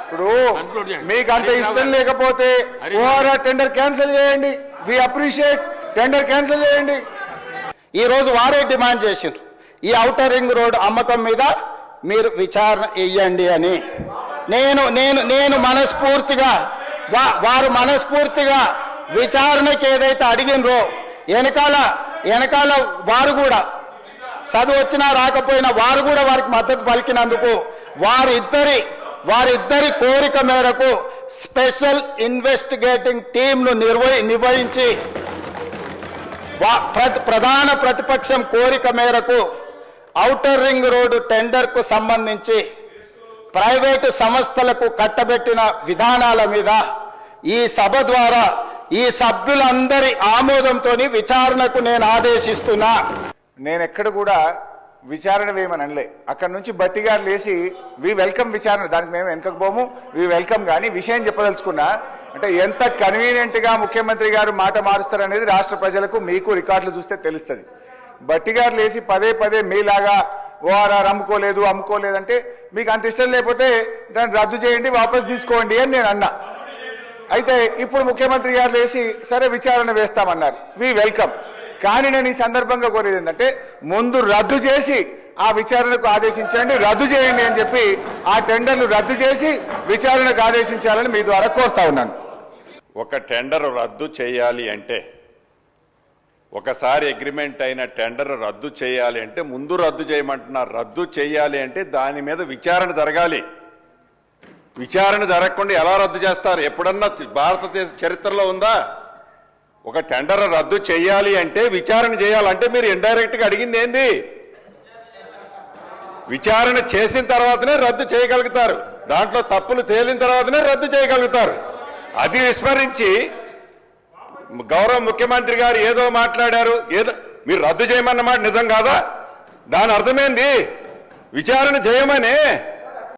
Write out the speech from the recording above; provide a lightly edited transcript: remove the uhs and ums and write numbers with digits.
ఇప్పుడు మీకు అంత ఇష్టం లేకపోతే ఓఆర్ఆర్ టెండర్ క్యాన్సిల్ చేయండి. వి అప్రిషియేట్, టెండర్ క్యాన్సిల్ చేయండి. ఈ రోజు వారే డిమాండ్ చేసిండ్రు ఈ ఔటర్ రింగ్ రోడ్ అమ్మకం మీద మీరు విచారణ ఇయ్యండి అని. నేను మనస్ఫూర్తిగా వారు మనస్ఫూర్తిగా విచారణకి ఏదైతే అడిగినరో వెనకాల వారు కూడా చదువు వచ్చినా రాకపోయినా వారు కూడా వారికి మద్దతు పలికినందుకు వారిద్దరి కోరిక మేరకు స్పెషల్ ఇన్వెస్టిగేటింగ్ టీంను నిర్వహించి ప్రధాన ప్రతిపక్షం కోరిక మేరకు ఔటర్ రింగ్ రోడ్డు టెండర్కు సంబంధించి ప్రైవేటు సంస్థలకు కట్టబెట్టిన విధానాల మీద ఈ సభ ద్వారా ఈ సభ్యులందరి ఆమోదంతో విచారణకు నేను ఆదేశిస్తున్నా. నేను ఎక్కడ కూడా విచారణ వేయమని అనలే. అక్కడ నుంచి బట్టి గారు లేచి వి వెల్కమ్ విచారణ, దానికి మేము వెనకపోము, వి వెల్కమ్. కానీ విషయం చెప్పదలుచుకున్నా అంటే ఎంత కన్వీనియంట్గా ముఖ్యమంత్రి గారు మాట మారుస్తారనేది రాష్ట్ర ప్రజలకు మీకు రికార్డులు చూస్తే తెలుస్తుంది. బట్టి గారు లేచి పదే మీలాగా ఓఆర్ఆర్ అమ్ముకోలేదంటే మీకు అంత ఇష్టం లేకపోతే దాన్ని రద్దు చేయండి, వాపస్ తీసుకోండి అని నేను అన్నా. అయితే ఇప్పుడు ముఖ్యమంత్రి గారు లేచి సరే విచారణ వేస్తామన్నారు, వి వెల్కమ్. కానీ నేను ఈ సందర్భంగా కోరేది ఏంటంటే ముందు రద్దు చేసి ఆ విచారణకు ఆదేశించండి, రద్దు చేయండి అని చెప్పి ఆ టెండర్లు రద్దు చేసి విచారణకు ఆదేశించాలని మీ ద్వారా కోరుతా ఉన్నాను. ఒక టెండర్ రద్దు చేయాలి అంటే, ఒకసారి అగ్రిమెంట్ అయిన టెండర్ రద్దు చేయాలి అంటే ముందు రద్దు చేయమంటున్నారు. రద్దు చేయాలి అంటే దాని మీద విచారణ జరగాలి. విచారణ జరగకుండా ఎలా రద్దు చేస్తారు? ఎప్పుడన్నా భారతదేశ చరిత్రలో ఉందా? ఒక టెండర్ రద్దు చేయాలి అంటే విచారణ చేయాలంటే మీరు ఇండైరెక్ట్గా అడిగింది ఏంది? విచారణ చేసిన తర్వాతనే రద్దు చేయగలుగుతారు. దాంట్లో తప్పులు తేలిన తర్వాతనే రద్దు చేయగలుగుతారు. అది విస్మరించి గౌరవ ముఖ్యమంత్రి గారు ఏదో మాట్లాడారు, ఏదో మీరు రద్దు చేయమన్నమాట నిజం కాదా? దాని అర్థమేంది? విచారణ చేయమని